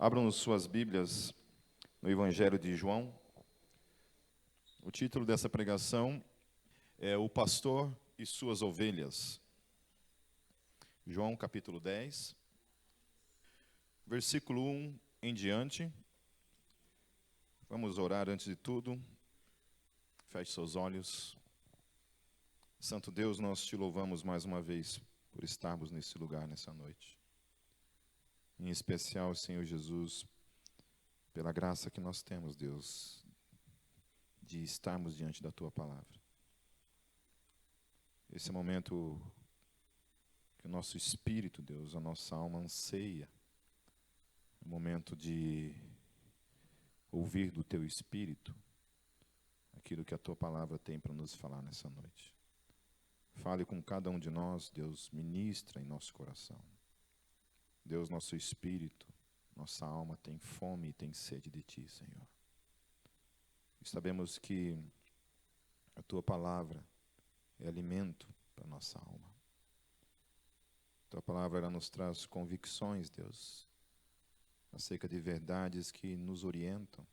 Abram suas Bíblias no Evangelho de João. O título dessa pregação é O Pastor e Suas Ovelhas. João capítulo 10, versículo 1 em diante. Vamos orar antes de tudo. Feche seus olhos. Santo Deus, nós te louvamos mais uma vez por estarmos nesse lugar nessa noite. Em especial, Senhor Jesus, pela graça que nós temos, Deus, de estarmos diante da Tua Palavra. Esse é o momento que o nosso espírito, Deus, a nossa alma anseia. É o momento de ouvir do Teu Espírito aquilo que a Tua Palavra tem para nos falar nessa noite. Fale com cada um de nós, Deus, ministra em nosso coração. Deus, nosso espírito, nossa alma tem fome e tem sede de Ti, Senhor. E sabemos que a Tua Palavra é alimento para a nossa alma. A Tua Palavra ela nos traz convicções, Deus, acerca de verdades que nos orientam,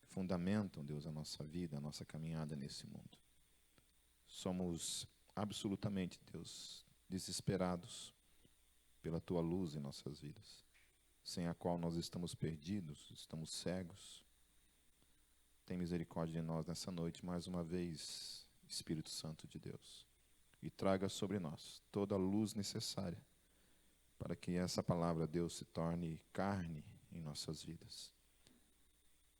fundamentam, Deus, a nossa vida, a nossa caminhada nesse mundo. Somos absolutamente, Deus, desesperados pela Tua luz em nossas vidas, sem a qual nós estamos perdidos, estamos cegos. Tem misericórdia de nós nessa noite, mais uma vez, Espírito Santo de Deus, e traga sobre nós toda a luz necessária para que essa palavra, Deus, se torne carne em nossas vidas.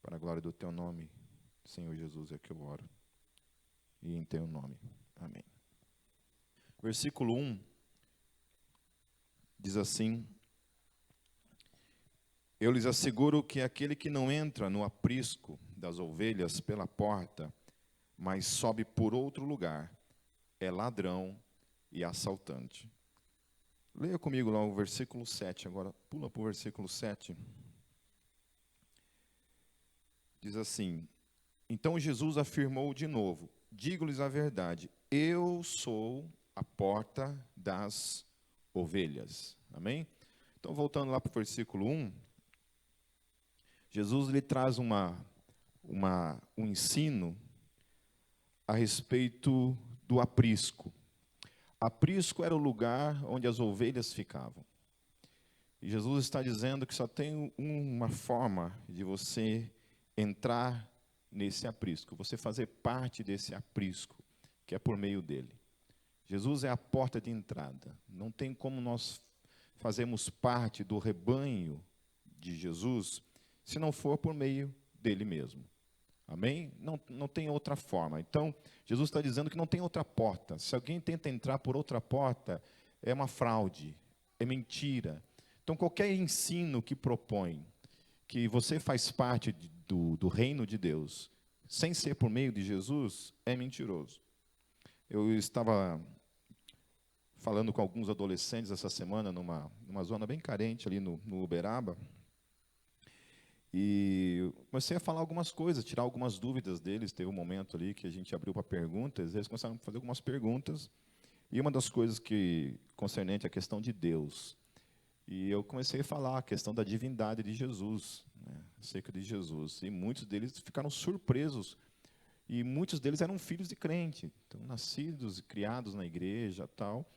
Para a glória do Teu nome, Senhor Jesus, é que eu oro, e em Teu nome. Amém. Versículo 1 diz assim: Eu lhes asseguro que aquele que não entra no aprisco das ovelhas pela porta, mas sobe por outro lugar, é ladrão e assaltante. Leia comigo lá o versículo 7, agora pula para o versículo 7. Diz assim: Então Jesus afirmou de novo: Digo-lhes a verdade, eu sou a porta das ovelhas. Amém? Então, voltando lá para o versículo 1, Jesus lhe traz um ensino a respeito do aprisco. Aprisco era o lugar onde as ovelhas ficavam. E Jesus está dizendo que só tem uma forma de você entrar nesse aprisco, você fazer parte desse aprisco, que é por meio dele. Jesus é a porta de entrada. Não tem como nós fazermos parte do rebanho de Jesus se não for por meio dele mesmo. Amém? Não tem outra forma. Então, Jesus está dizendo que não tem outra porta. Se alguém tenta entrar por outra porta, é uma fraude, é mentira. Então, qualquer ensino que propõe que você faz parte do reino de Deus, sem ser por meio de Jesus, é mentiroso. Eu estava falando com alguns adolescentes essa semana, numa zona bem carente ali no Uberaba, e comecei a falar algumas coisas, tirar algumas dúvidas deles. Teve um momento ali que a gente abriu para perguntas, eles começaram a fazer algumas perguntas, e uma das coisas que concernente à questão de Deus, e eu comecei a falar a questão da divindade de Jesus, né, acerca de Jesus, e muitos deles ficaram surpresos, e muitos deles eram filhos de crente, então, nascidos e criados na igreja tal,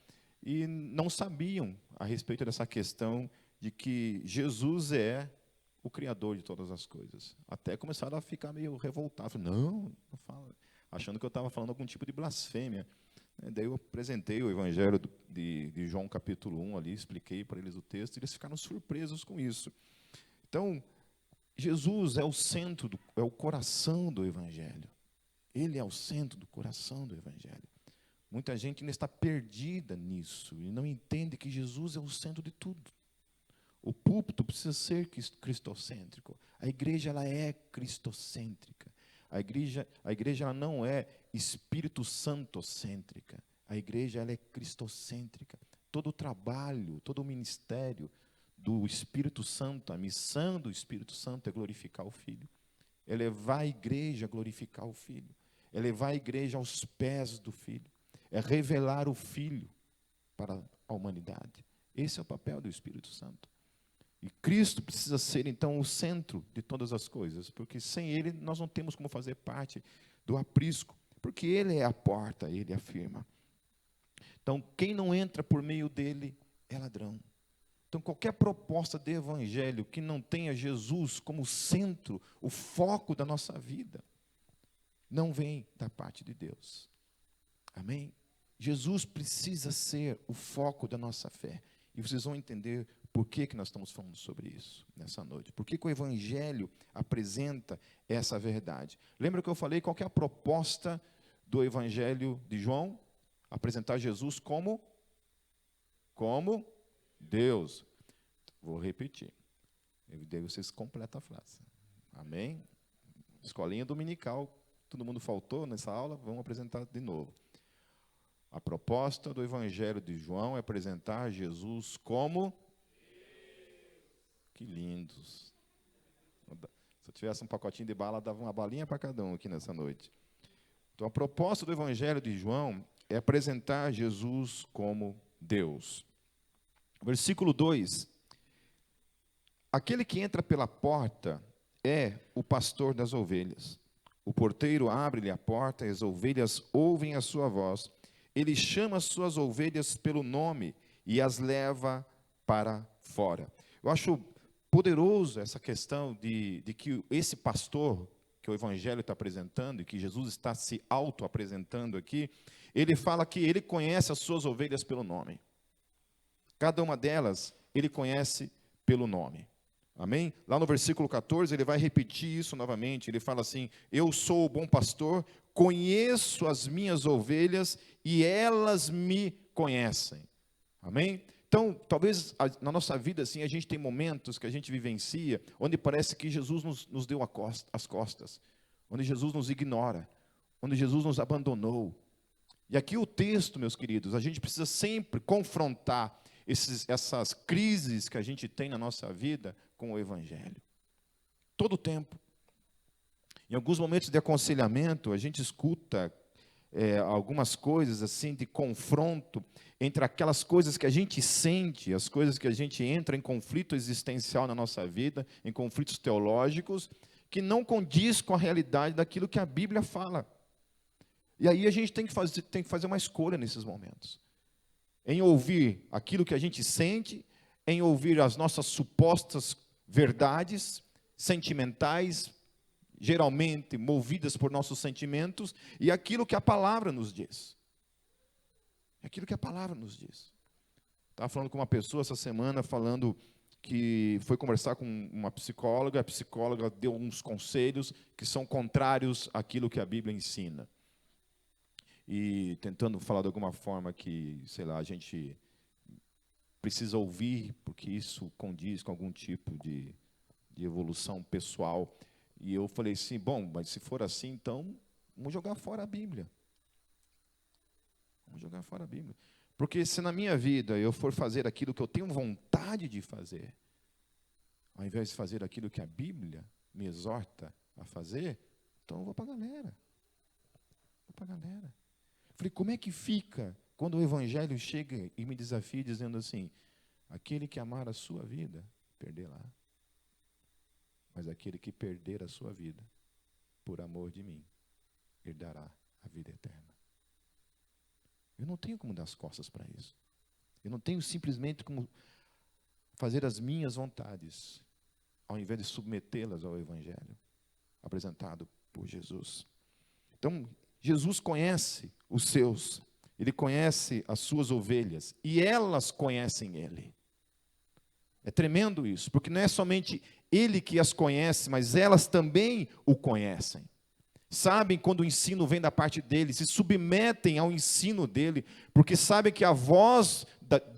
e não sabiam a respeito dessa questão de que Jesus é o Criador de todas as coisas. Até começaram a ficar meio revoltados. Não fala, achando que eu estava falando algum tipo de blasfêmia. Daí eu apresentei o Evangelho de João capítulo 1 ali, expliquei para eles o texto, e eles ficaram surpresos com isso. Então, Jesus é o centro, é o coração do Evangelho. Ele é o centro do coração do Evangelho. Muita gente ainda está perdida nisso e não entende que Jesus é o centro de tudo. O púlpito precisa ser cristocêntrico. A igreja ela é cristocêntrica. A igreja ela não é Espírito Santo-cêntrica. A igreja ela é cristocêntrica. Todo o trabalho, todo o ministério do Espírito Santo, a missão do Espírito Santo é glorificar o Filho. É levar a igreja a glorificar o Filho. É levar a igreja aos pés do Filho. É revelar o Filho para a humanidade. Esse é o papel do Espírito Santo. E Cristo precisa ser, então, o centro de todas as coisas, porque sem Ele nós não temos como fazer parte do aprisco, porque Ele é a porta, Ele afirma. Então, quem não entra por meio dele é ladrão. Então, qualquer proposta de evangelho que não tenha Jesus como centro, o foco da nossa vida, não vem da parte de Deus. Amém? Jesus precisa ser o foco da nossa fé. E vocês vão entender por que nós estamos falando sobre isso nessa noite. Por que o Evangelho apresenta essa verdade? Lembra que eu falei qual que é a proposta do Evangelho de João? Apresentar Jesus como Deus. Vou repetir. Daí vocês completam a frase. Amém? Escolinha dominical. Todo mundo faltou nessa aula? Vamos apresentar de novo. A proposta do Evangelho de João é apresentar Jesus como... Que lindos. Se eu tivesse um pacotinho de bala, dava uma balinha para cada um aqui nessa noite. Então, a proposta do Evangelho de João é apresentar Jesus como Deus. Versículo 2. Aquele que entra pela porta é o pastor das ovelhas. O porteiro abre-lhe a porta e as ovelhas ouvem a sua voz. Ele chama as suas ovelhas pelo nome e as leva para fora. Eu acho poderoso essa questão de que esse pastor, que o Evangelho está apresentando, e que Jesus está se auto-apresentando aqui, ele fala que ele conhece as suas ovelhas pelo nome. Cada uma delas, ele conhece pelo nome. Amém? Lá no versículo 14, ele vai repetir isso novamente. Ele fala assim: eu sou o bom pastor, conheço as minhas ovelhas e elas me conhecem. Amém? Então, talvez na nossa vida, assim, a gente tem momentos que a gente vivencia, onde parece que Jesus nos deu as costas, onde Jesus nos ignora, onde Jesus nos abandonou. E aqui o texto, meus queridos, a gente precisa sempre confrontar essas crises que a gente tem na nossa vida com o Evangelho. Todo o tempo. Em alguns momentos de aconselhamento, a gente escuta algumas coisas assim de confronto entre aquelas coisas que a gente sente, as coisas que a gente entra em conflito existencial na nossa vida, em conflitos teológicos, que não condiz com a realidade daquilo que a Bíblia fala. E aí a gente tem que fazer uma escolha nesses momentos. Em ouvir aquilo que a gente sente, em ouvir as nossas supostas verdades sentimentais, geralmente movidas por nossos sentimentos, e aquilo que a palavra nos diz. Aquilo que a palavra nos diz. Estava falando com uma pessoa essa semana, falando que foi conversar com uma psicóloga, a psicóloga deu uns conselhos que são contrários àquilo que a Bíblia ensina. E tentando falar de alguma forma que, sei lá, a gente precisa ouvir, porque isso condiz com algum tipo de evolução pessoal. E eu falei assim, bom, mas se for assim, então, vamos jogar fora a Bíblia. Vamos jogar fora a Bíblia. Porque se na minha vida eu for fazer aquilo que eu tenho vontade de fazer, ao invés de fazer aquilo que a Bíblia me exorta a fazer, então eu vou para a galera. Vou para a galera. Falei, como é que fica quando o Evangelho chega e me desafia dizendo assim, aquele que amar a sua vida, perderá. Mas aquele que perder a sua vida, por amor de mim, herdará a vida eterna. Eu não tenho como dar as costas para isso. Eu não tenho simplesmente como fazer as minhas vontades, ao invés de submetê-las ao Evangelho, apresentado por Jesus. Então, Jesus conhece os seus, Ele conhece as suas ovelhas, e elas conhecem Ele. É tremendo isso, porque não é somente Ele que as conhece, mas elas também o conhecem. Sabem quando o ensino vem da parte dele, se submetem ao ensino dele, porque sabem que a voz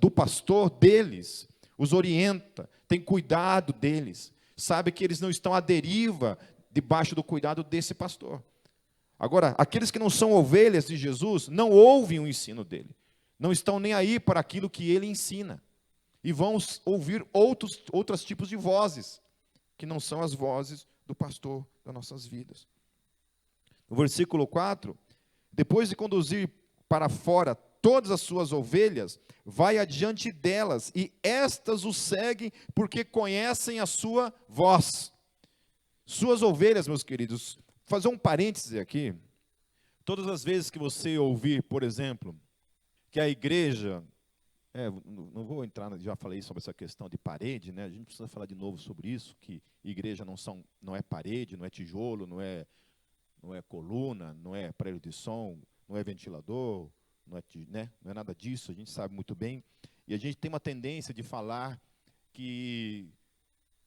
do pastor deles os orienta, tem cuidado deles, sabe que eles não estão à deriva debaixo do cuidado desse pastor. Agora, aqueles que não são ovelhas de Jesus, não ouvem o ensino dele, não estão nem aí para aquilo que ele ensina, e vão ouvir outros tipos de vozes, que não são as vozes do pastor das nossas vidas. No versículo 4, depois de conduzir para fora todas as suas ovelhas, vai adiante delas, e estas o seguem porque conhecem a sua voz. Suas ovelhas, meus queridos, fazer um parêntese aqui. Todas as vezes que você ouvir, por exemplo, que a igreja, não vou entrar, já falei sobre essa questão de parede, né? A gente precisa falar de novo sobre isso, que igreja não é parede, não é tijolo, não é coluna, não é aparelho de som, não é ventilador, não é nada disso, a gente sabe muito bem. E a gente tem uma tendência de falar que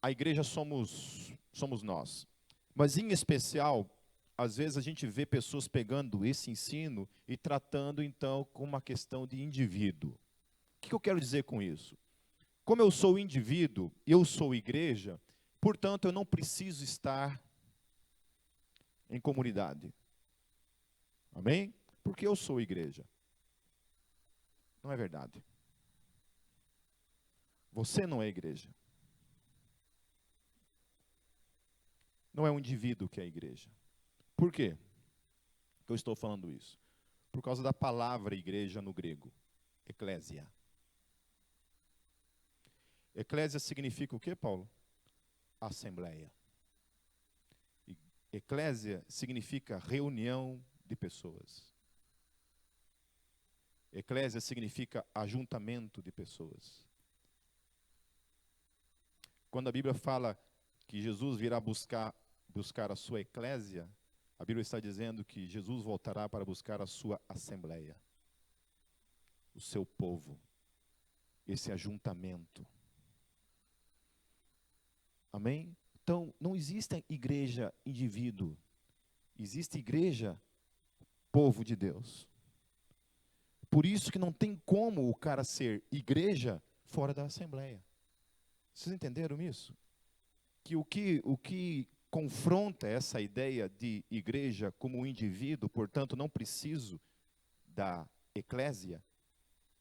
a igreja somos nós. Mas, em especial, às vezes a gente vê pessoas pegando esse ensino e tratando, então, com uma questão de indivíduo. O que eu quero dizer com isso? Como eu sou indivíduo, eu sou igreja, portanto, eu não preciso estar em comunidade. Amém? Porque eu sou igreja. Não é verdade. Você não é igreja. Não é um indivíduo que é igreja. Por quê que eu estou falando isso? Por causa da palavra igreja no grego. Eclésia. Eclésia significa o quê, Paulo? Assembleia. Eclésia significa reunião de pessoas. Eclésia significa ajuntamento de pessoas. Quando a Bíblia fala que Jesus virá buscar a sua eclésia, a Bíblia está dizendo que Jesus voltará para buscar a sua assembleia, o seu povo, esse ajuntamento. Amém? Então, não existe igreja indivíduo, existe igreja povo de Deus. Por isso que não tem como o cara ser igreja fora da assembleia. Vocês entenderam isso? Que o que confronta essa ideia de igreja como um indivíduo, portanto não preciso da eclésia,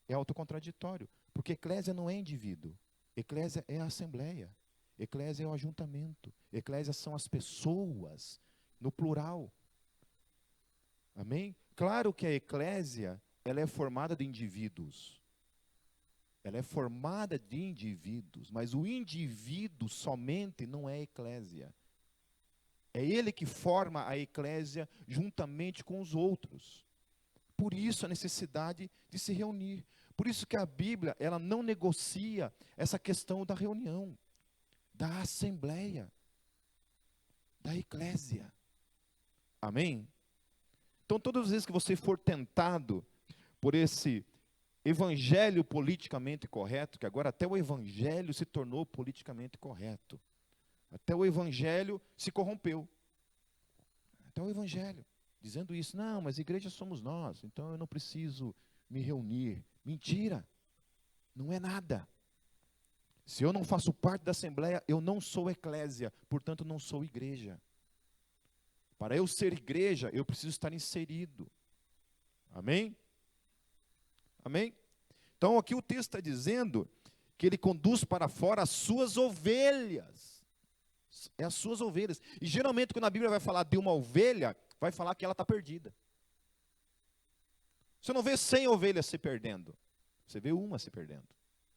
é autocontraditório. Porque eclésia não é indivíduo, eclésia é a assembleia, eclésia é o ajuntamento, eclésia são as pessoas, no plural. Amém? Claro que a eclésia, ela é formada de indivíduos. Ela é formada de indivíduos, mas o indivíduo somente não é eclésia. É ele que forma a eclésia juntamente com os outros. Por isso a necessidade de se reunir. Por isso que a Bíblia, ela não negocia essa questão da reunião, da assembleia, da eclésia. Amém? Então, todas as vezes que você for tentado por esse evangelho politicamente correto, que agora até o evangelho se tornou politicamente correto. Até o evangelho se corrompeu. Até o evangelho, dizendo isso, não, mas igreja somos nós, então eu não preciso me reunir. Mentira, não é nada. Se eu não faço parte da assembleia, eu não sou eclésia, portanto não sou igreja. Para eu ser igreja, eu preciso estar inserido. Amém? Amém? Então aqui o texto está dizendo que ele conduz para fora as suas ovelhas. É as suas ovelhas. E geralmente quando a Bíblia vai falar de uma ovelha, vai falar que ela está perdida. Você não vê 100 ovelhas se perdendo. Você vê uma se perdendo.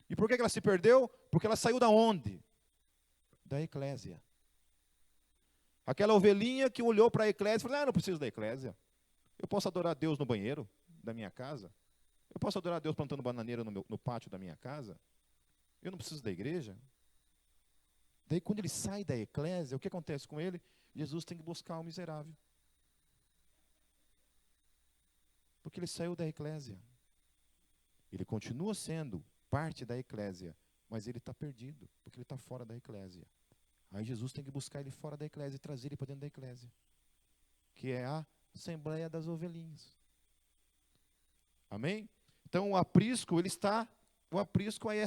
E por que ela se perdeu? Porque ela saiu da onde? Da eclésia. Aquela ovelhinha que olhou para a eclésia e falou, não preciso da eclésia. Eu posso adorar a Deus no banheiro da minha casa. Eu posso adorar a Deus plantando bananeira no pátio da minha casa. Eu não preciso da igreja. Daí quando ele sai da eclésia, o que acontece com ele? Jesus tem que buscar o miserável. Porque ele saiu da eclésia. Ele continua sendo parte da eclésia, mas ele está perdido, porque ele está fora da eclésia. Aí Jesus tem que buscar ele fora da eclésia e trazer ele para dentro da eclésia, que é a assembleia das ovelhinhas. Amém? Então o aprisco, o aprisco é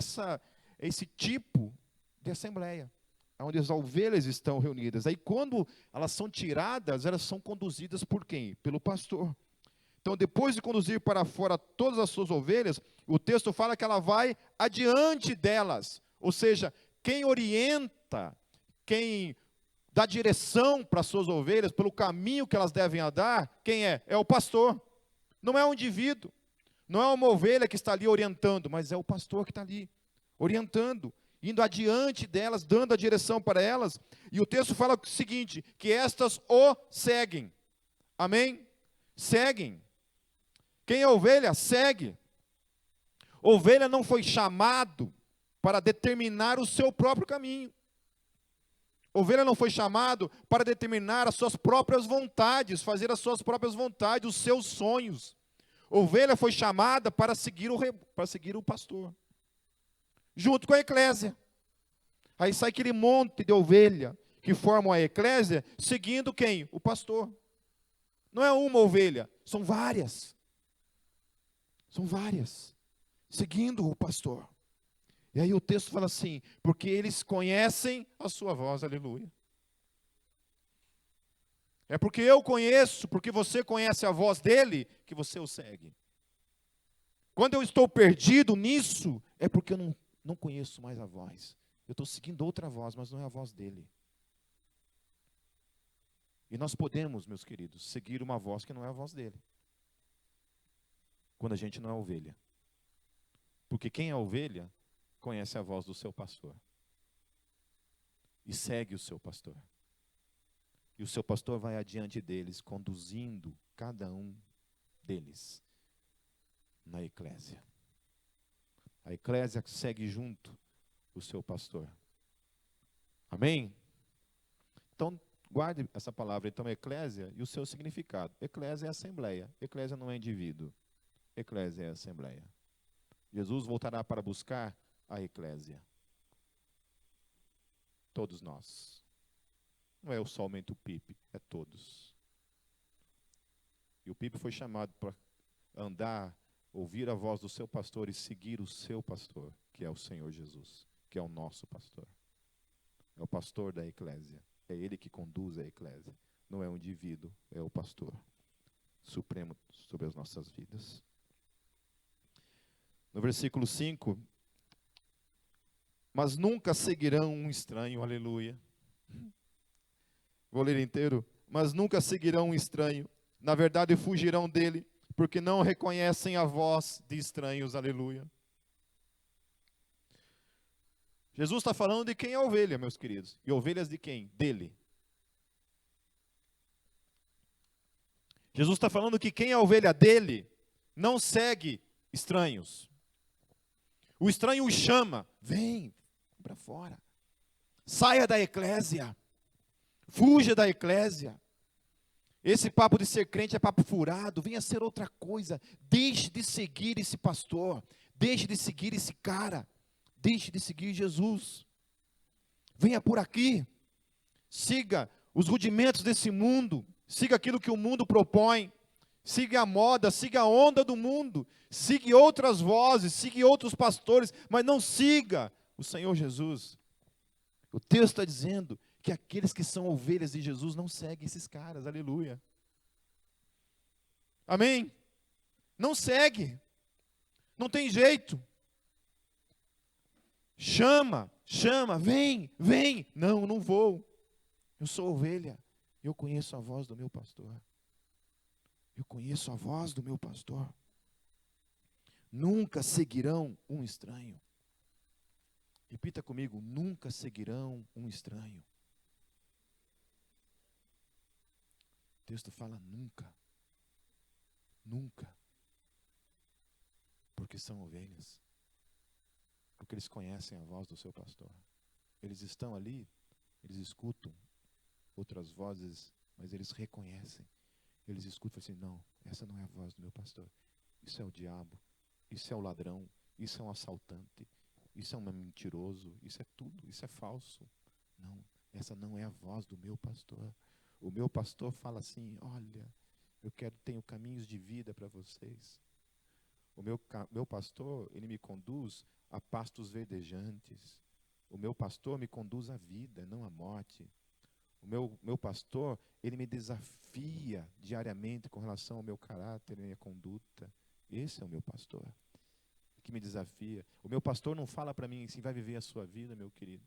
esse tipo de assembleia, onde as ovelhas estão reunidas. Aí quando elas são tiradas, elas são conduzidas por quem? Pelo pastor. Então, depois de conduzir para fora todas as suas ovelhas, o texto fala que ela vai adiante delas. Ou seja, quem orienta, quem dá direção para as suas ovelhas, pelo caminho que elas devem andar, quem é? É o pastor. Não é um indivíduo. Não é uma ovelha que está ali orientando, mas é o pastor que está ali, orientando, indo adiante delas, dando a direção para elas. E o texto fala o seguinte, que estas o seguem. Amém? Seguem. Quem é ovelha, segue. Ovelha não foi chamado para determinar o seu próprio caminho. Ovelha não foi chamado para determinar as suas próprias vontades, fazer as suas próprias vontades, os seus sonhos. Ovelha foi chamada para seguir o pastor, junto com a eclésia. Aí sai aquele monte de ovelha que formam a eclésia, seguindo quem? O pastor. Não é uma ovelha, são várias. São várias, seguindo o pastor. E aí o texto fala assim, porque eles conhecem a sua voz, aleluia. É porque eu conheço, porque você conhece a voz dele, que você o segue. Quando eu estou perdido nisso, é porque eu não conheço mais a voz. Eu estou seguindo outra voz, mas não é a voz dele. E nós podemos, meus queridos, seguir uma voz que não é a voz dele. Quando a gente não é ovelha. Porque quem é ovelha, conhece a voz do seu pastor. E segue o seu pastor. E o seu pastor vai adiante deles, conduzindo cada um deles na eclésia. A eclésia segue junto o seu pastor. Amém? Então, guarde essa palavra, então, eclésia e o seu significado. Eclésia é assembleia. Eclésia não é indivíduo. Eclésia é assembleia. Jesus voltará para buscar a eclésia. Todos nós. Não é somente o Pipe, é todos. E o Pipe foi chamado para andar, ouvir a voz do seu pastor e seguir o seu pastor, que é o Senhor Jesus, que é o nosso pastor. É o pastor da eclésia. É ele que conduz a eclésia. Não é um indivíduo, é o pastor supremo sobre as nossas vidas. No versículo 5, mas nunca seguirão um estranho, aleluia. Vou ler inteiro. Mas nunca seguirão um estranho. Na verdade, fugirão dele, porque não reconhecem a voz de estranhos, aleluia. Jesus está falando de quem é a ovelha, meus queridos. E ovelhas de quem? Dele. Jesus está falando que quem é a ovelha dele não segue estranhos. O estranho o chama, vem para fora. Saia da eclésia. Fuja da eclésia. Esse papo de ser crente é papo furado. Venha ser outra coisa. Deixe de seguir esse pastor. Deixe de seguir esse cara. Deixe de seguir Jesus. Venha por aqui. Siga os rudimentos desse mundo. Siga aquilo que o mundo propõe. Siga a moda, siga a onda do mundo. Siga outras vozes, siga outros pastores. Mas não siga o Senhor Jesus. O texto está dizendo que aqueles que são ovelhas de Jesus não seguem esses caras, aleluia. Amém? Não segue, não tem jeito. Chama, vem. Não, não vou. Eu sou ovelha, eu conheço a voz do meu pastor. Eu conheço a voz do meu pastor. Nunca seguirão um estranho. Repita comigo, nunca seguirão um estranho. O texto fala nunca. Nunca. Porque são ovelhas. Porque eles conhecem a voz do seu pastor. Eles estão ali, eles escutam outras vozes, mas eles reconhecem. Eles escutam e falam assim, não, essa não é a voz do meu pastor. Isso é o diabo, isso é o ladrão, isso é um assaltante, isso é um mentiroso, isso é tudo, isso é falso. Não, essa não é a voz do meu pastor. O meu pastor fala assim, olha, tenho caminhos de vida para vocês. O meu pastor, ele me conduz a pastos verdejantes. O meu pastor me conduz à vida, não à morte. O meu pastor, ele me desafia diariamente com relação ao meu caráter e minha conduta. Esse é o meu pastor, que me desafia. O meu pastor não fala para mim assim, vai viver a sua vida, meu querido.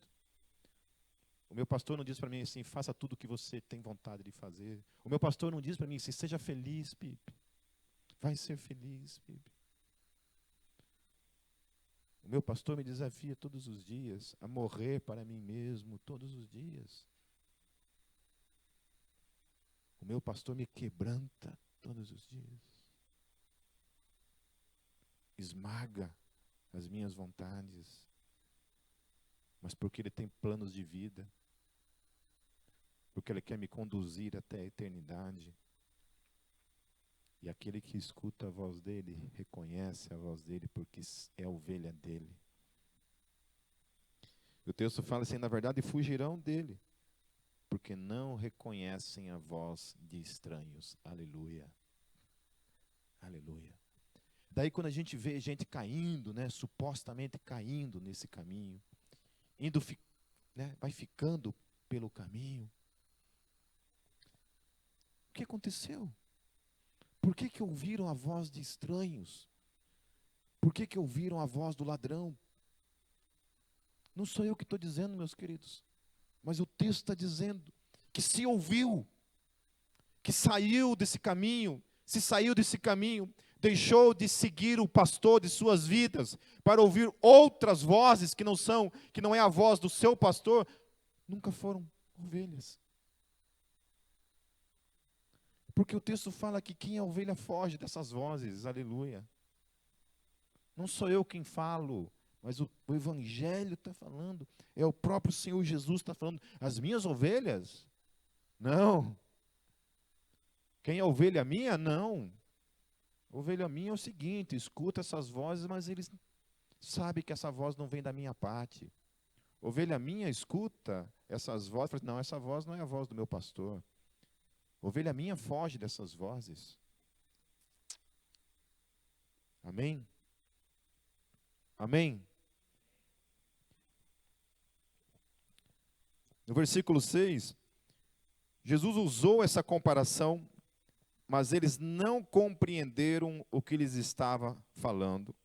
O meu pastor não diz para mim assim, faça tudo o que você tem vontade de fazer. O meu pastor não diz para mim assim, seja feliz, Pipe. Vai ser feliz, Pipe. O meu pastor me desafia todos os dias a morrer para mim mesmo todos os dias. O meu pastor me quebranta todos os dias. Esmaga as minhas vontades. Mas porque ele tem planos de vida. Porque ele quer me conduzir até a eternidade. E aquele que escuta a voz dele, reconhece a voz dele, porque é a ovelha dele. O texto fala assim, na verdade, fugirão dele, porque não reconhecem a voz de estranhos. Aleluia. Aleluia. Daí quando a gente vê gente caindo, né, supostamente caindo nesse caminho, indo, né, vai ficando pelo caminho. O que aconteceu? Por que ouviram a voz de estranhos? Por que ouviram a voz do ladrão? Não sou eu que estou dizendo, meus queridos, mas o texto está dizendo que se ouviu, que saiu desse caminho, se saiu desse caminho, deixou de seguir o pastor de suas vidas para ouvir outras vozes que não é a voz do seu pastor, nunca foram ovelhas. Porque o texto fala que quem é ovelha foge dessas vozes, aleluia. Não sou eu quem falo, mas o Evangelho está falando, é o próprio Senhor Jesus está falando, as minhas ovelhas? Não. Quem é ovelha minha? Não. Ovelha minha é o seguinte, escuta essas vozes, mas eles sabem que essa voz não vem da minha parte. Ovelha minha escuta essas vozes, fala, não, essa voz não é a voz do meu pastor. Ovelha minha foge dessas vozes. Amém? Amém? No versículo 6, Jesus usou essa comparação, mas eles não compreenderam o que lhes estava falando.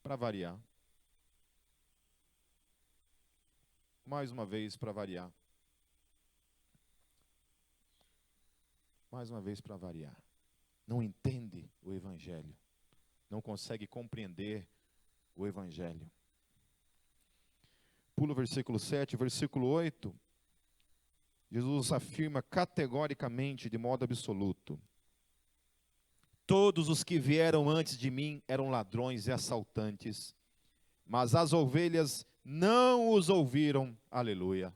Para variar. Mais uma vez, para variar. Mais uma vez, para variar. Não entende o Evangelho. Não consegue compreender o Evangelho. Pula o versículo 7, versículo 8. Jesus afirma categoricamente, de modo absoluto: todos os que vieram antes de mim eram ladrões e assaltantes, mas as ovelhas não os ouviram. Aleluia.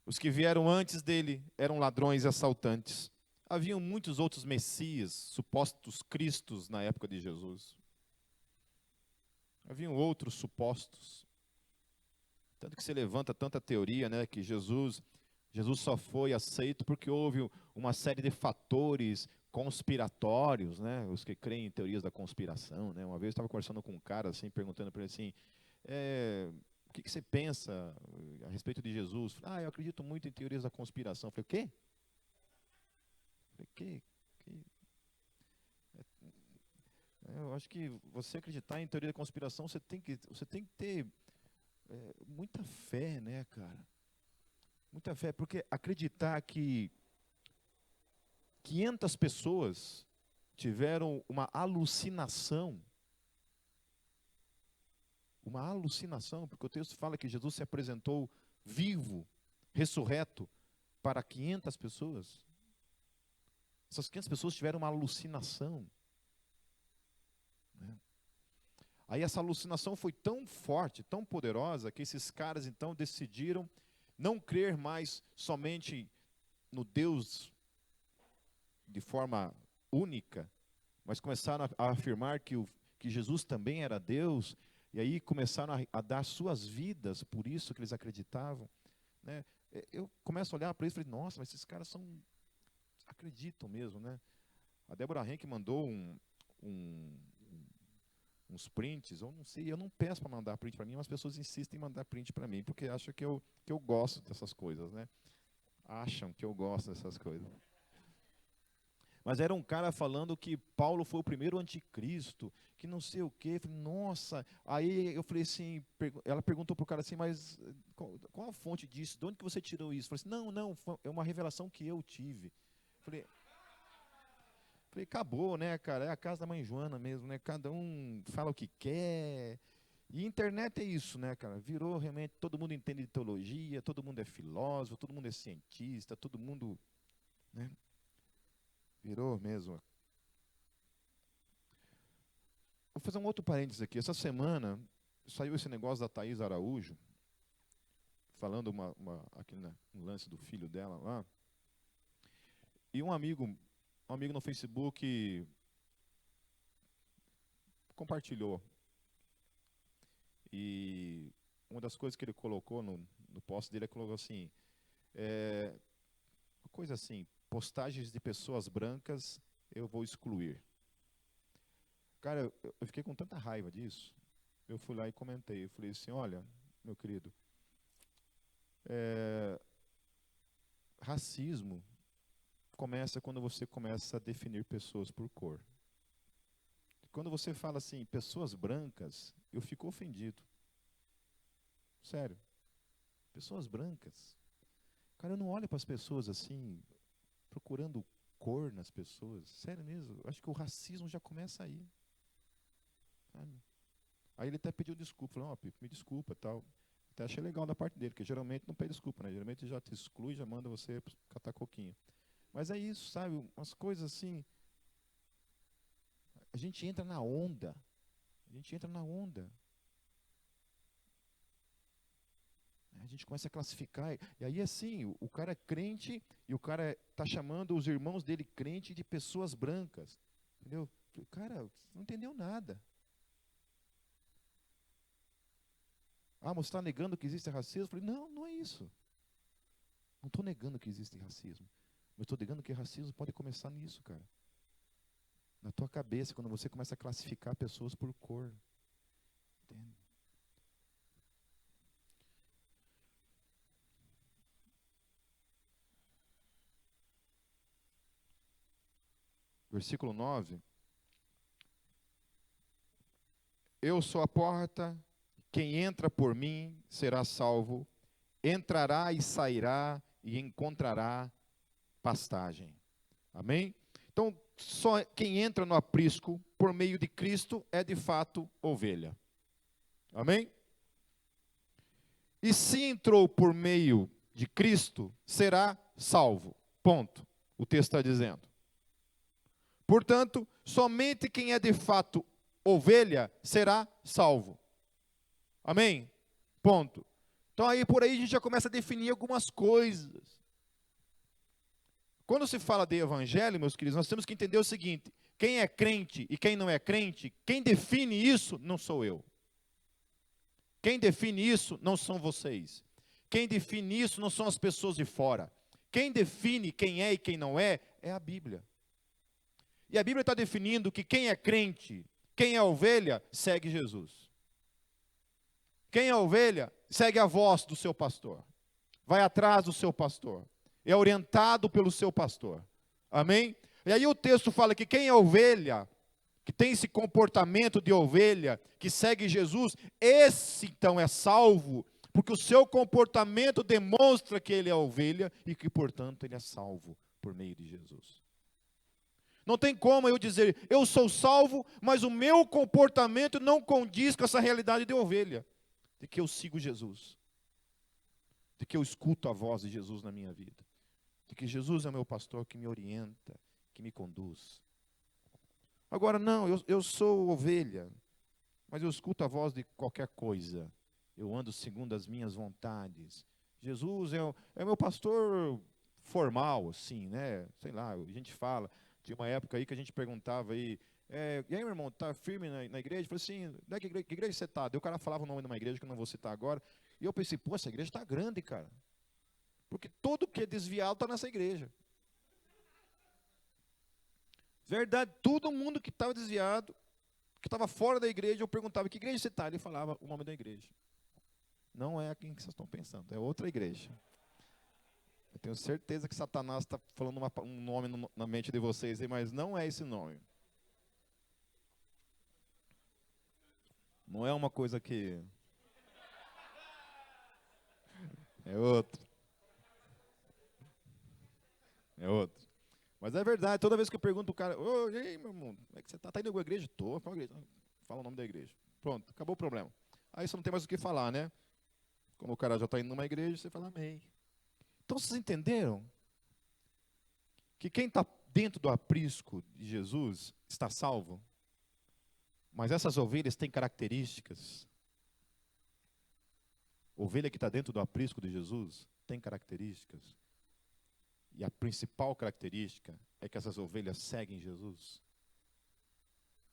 Os que vieram antes dele eram ladrões e assaltantes. Haviam muitos outros messias, supostos cristos na época de Jesus. Haviam outros supostos. Tanto que se levanta tanta teoria, né, que Jesus só foi aceito porque houve uma série de fatores conspiratórios, né, os que creem em teorias da conspiração, né. Uma vez eu estava conversando com um cara assim, perguntando para ele assim, o que você pensa a respeito de Jesus? Eu acredito muito em teorias da conspiração. Eu falei, o quê? Eu falei, eu acho que você acreditar em teoria da conspiração, você tem que ter muita fé, né, cara? Muita fé, porque acreditar que 500 pessoas tiveram uma alucinação, porque o texto fala que Jesus se apresentou vivo, ressurreto, para 500 pessoas. Essas 500 pessoas tiveram uma alucinação. Né? Aí essa alucinação foi tão forte, tão poderosa, que esses caras então decidiram não crer mais somente no Deus de forma única, mas começaram a afirmar que Jesus também era Deus, e aí começaram a dar suas vidas, por isso que eles acreditavam. Né? Eu começo a olhar para isso e falei, nossa, mas esses caras acreditam mesmo, né? A Débora Henke mandou uns prints, ou não sei, eu não peço para mandar print para mim, mas as pessoas insistem em mandar print para mim, porque acham que eu gosto dessas coisas, né? Acham que eu gosto dessas coisas. Mas era um cara falando que Paulo foi o primeiro anticristo, que não sei o quê. Falei, nossa, aí eu falei assim, ela perguntou para o cara assim, mas qual a fonte disso? De onde que você tirou isso? Eu falei assim, não, é uma revelação que eu tive. Falei, Falei, acabou, né, cara? É a casa da mãe Joana mesmo, né? Cada um fala o que quer. E internet é isso, né, cara? Virou realmente, todo mundo entende de teologia, todo mundo é filósofo, todo mundo é cientista, todo mundo, né? Virou mesmo. Vou fazer um outro parênteses aqui. Essa semana saiu esse negócio da Thaís Araújo, falando aqui no lance do filho dela lá. E um amigo no Facebook compartilhou. E uma das coisas que ele colocou no post dele, ele colocou assim, uma coisa assim, postagens de pessoas brancas eu vou excluir. Cara, eu fiquei com tanta raiva disso, eu fui lá e comentei, eu falei assim, olha, meu querido, racismo começa quando você começa a definir pessoas por cor. Quando você fala assim, pessoas brancas, eu fico ofendido. Sério. Pessoas brancas. Cara, eu não olho para as pessoas assim, procurando cor nas pessoas. Sério mesmo. Eu acho que o racismo já começa aí. Sabe? Aí ele até pediu desculpa. Falou, Pipo, me desculpa tal. Até achei legal da parte dele, porque geralmente não pede desculpa, né? Geralmente já te exclui, já manda você catar coquinho. Mas é isso, sabe? Umas coisas assim. A gente entra na onda. A gente entra na onda. A gente começa a classificar. E aí, assim, o cara é crente e o cara está chamando os irmãos dele crente de pessoas brancas. Entendeu? O cara não entendeu nada. Ah, mas você está negando que existe racismo? Eu falei, não, não é isso. Não estou negando que existe racismo. Mas estou negando que racismo pode começar nisso, cara. Na tua cabeça, quando você começa a classificar pessoas por cor. Entende? Versículo 9. Eu sou a porta, quem entra por mim será salvo, entrará e sairá e encontrará pastagem. Amém? Então, só quem entra no aprisco por meio de Cristo é de fato ovelha. Amém? E se entrou por meio de Cristo, será salvo. Ponto. O texto está dizendo. Portanto, somente quem é de fato ovelha será salvo. Amém? Ponto. Então aí por aí a gente já começa a definir algumas coisas. Quando se fala de evangelho, meus queridos, nós temos que entender o seguinte: quem é crente e quem não é crente, quem define isso não sou eu. Quem define isso não são vocês. Quem define isso não são as pessoas de fora. Quem define quem é e quem não é a Bíblia. E a Bíblia está definindo que quem é crente, quem é ovelha, segue Jesus. Quem é ovelha, segue a voz do seu pastor. Vai atrás do seu pastor. É orientado pelo seu pastor. Amém? E aí o texto fala que quem é ovelha, que tem esse comportamento de ovelha, que segue Jesus, esse então é salvo, porque o seu comportamento demonstra que ele é ovelha e que, portanto, ele é salvo por meio de Jesus. Não tem como eu dizer, eu sou salvo, mas o meu comportamento não condiz com essa realidade de ovelha, de que eu sigo Jesus, de que eu escuto a voz de Jesus na minha vida, de que Jesus é o meu pastor que me orienta, que me conduz. Agora, não, eu sou ovelha, mas eu escuto a voz de qualquer coisa, eu ando segundo as minhas vontades. Jesus é o meu pastor formal, assim, né? Sei lá, a gente fala. Tinha uma época aí que a gente perguntava aí, e aí, meu irmão, tá firme na igreja? Eu falei assim, que igreja você tá? Daí o cara falava o nome de uma igreja que eu não vou citar agora. E eu pensei, pô, essa igreja está grande, cara. Porque todo que é desviado está nessa igreja. Verdade, todo mundo que estava desviado, que estava fora da igreja, eu perguntava, que igreja você está? Ele falava o nome da igreja. Não é a quem vocês estão pensando, é outra igreja. Eu tenho certeza que Satanás está falando um nome na mente de vocês, mas não é esse nome. Não é uma coisa que... É outro. É outro. Mas é verdade, toda vez que eu pergunto pro cara, ô, e aí, meu irmão, como é que você tá? Tá indo em alguma igreja? Tô, qual igreja? Fala o nome da igreja. Pronto, acabou o problema. Aí você não tem mais o que falar, né? Quando o cara já está indo numa igreja, você fala amém. Então vocês entenderam que quem está dentro do aprisco de Jesus está salvo? Mas essas ovelhas têm características. Ovelha que está dentro do aprisco de Jesus tem características. E a principal característica é que essas ovelhas seguem Jesus.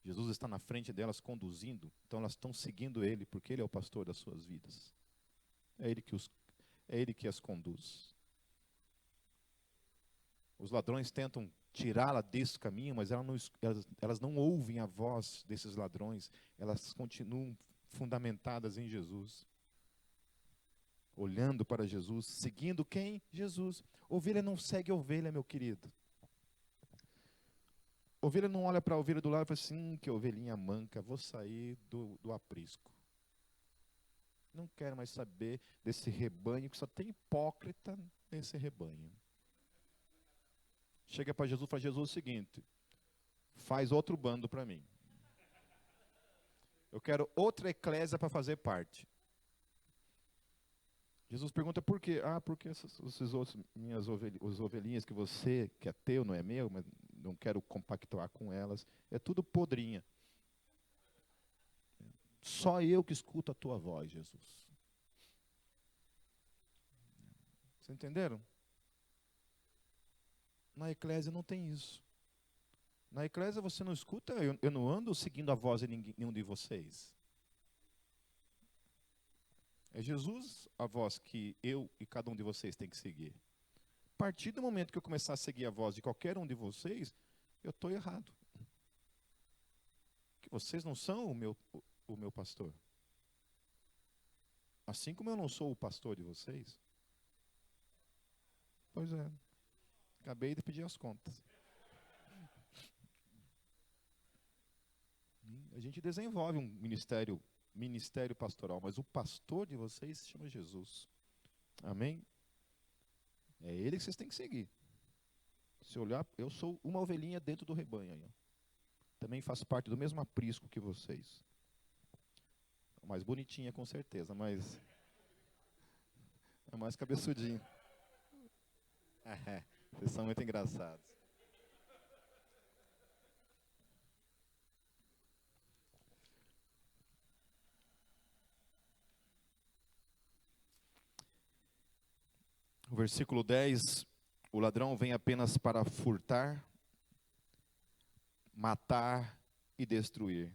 Jesus está na frente delas conduzindo, então elas estão seguindo Ele, porque Ele é o pastor das suas vidas. É Ele que as conduz. Os ladrões tentam tirá-la desse caminho, mas elas não ouvem a voz desses ladrões, elas continuam fundamentadas em Jesus. Olhando para Jesus, seguindo quem? Jesus. Ovelha não segue ovelha, meu querido. Ovelha não olha para a ovelha do lado e fala assim, que ovelhinha manca, vou sair do aprisco. Não quero mais saber desse rebanho, que só tem hipócrita nesse rebanho. Chega para Jesus e fala, Jesus, é o seguinte, faz outro bando para mim. Eu quero outra eclésia para fazer parte. Jesus pergunta por quê? Ah, porque esses outros, os ovelhinhas que você, que é teu, não é meu, mas não quero compactuar com elas, é tudo podrinha. Só eu que escuto a tua voz, Jesus. Vocês entenderam? Na eclésia não tem isso. Na eclésia você não escuta, eu não ando seguindo a voz de nenhum de vocês. É Jesus a voz que eu e cada um de vocês tem que seguir. A partir do momento que eu começar a seguir a voz de qualquer um de vocês, eu estou errado. Porque vocês não são o meu pastor. Assim como eu não sou o pastor de vocês. Pois é. Acabei de pedir as contas. A gente desenvolve um ministério pastoral, mas o pastor de vocês se chama Jesus. Amém? É ele que vocês têm que seguir. Se olhar, eu sou uma ovelhinha dentro do rebanho aí, ó. Também faço parte do mesmo aprisco que vocês. Mais bonitinha com certeza, mas é mais cabeçudinho. Vocês são muito engraçados. O versículo 10, o ladrão vem apenas para furtar, matar e destruir.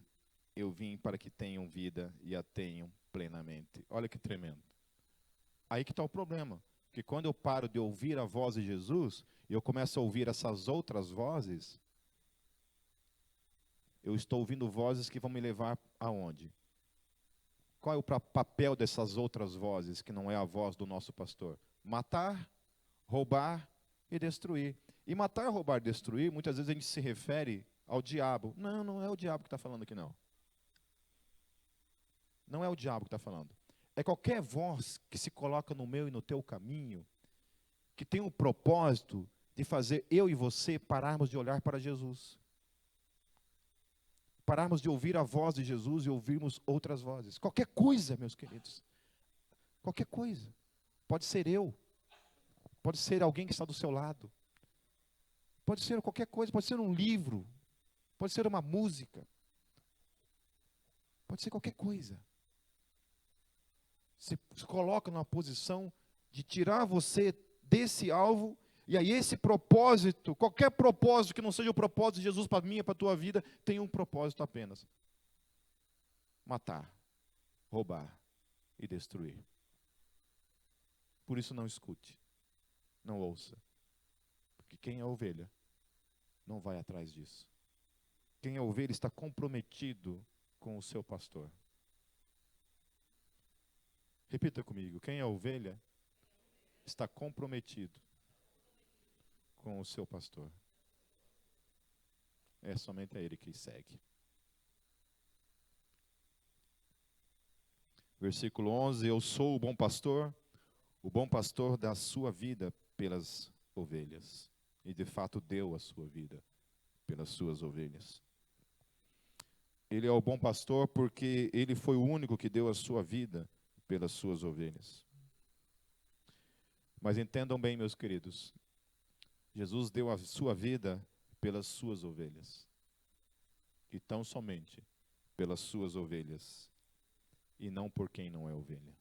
Eu vim para que tenham vida e a tenham plenamente. Olha que tremendo. Aí que está o problema. Que quando eu paro de ouvir a voz de Jesus, e eu começo a ouvir essas outras vozes, eu estou ouvindo vozes que vão me levar aonde? Qual é o papel dessas outras vozes, que não é a voz do nosso pastor? Matar, roubar e destruir. E matar, roubar e destruir, muitas vezes a gente se refere ao diabo. Não, não é o diabo que está falando aqui, não. Não é o diabo que está falando. É qualquer voz que se coloca no meu e no teu caminho, que tem o propósito de fazer eu e você pararmos de olhar para Jesus. Pararmos de ouvir a voz de Jesus e ouvirmos outras vozes. Qualquer coisa, meus queridos. Qualquer coisa. Pode ser eu. Pode ser alguém que está do seu lado. Pode ser qualquer coisa. Pode ser um livro. Pode ser uma música. Pode ser qualquer coisa. Se coloca numa posição de tirar você desse alvo, e aí esse propósito, qualquer propósito que não seja o propósito de Jesus para mim e para a tua vida, tem um propósito apenas: matar, roubar e destruir. Por isso não escute, não ouça, porque quem é ovelha não vai atrás disso. Quem é ovelha está comprometido com o seu pastor. Repita comigo: quem é ovelha está comprometido com o seu pastor. É somente a ele que segue. Versículo 11: eu sou o bom pastor dá a sua vida pelas ovelhas. e de fato deu a sua vida pelas suas ovelhas. Ele é o bom pastor porque ele foi o único que deu a sua vida pelas suas ovelhas. Mas entendam bem, meus queridos, Jesus deu a sua vida pelas suas ovelhas. E tão somente pelas suas ovelhas. E não por quem não é ovelha.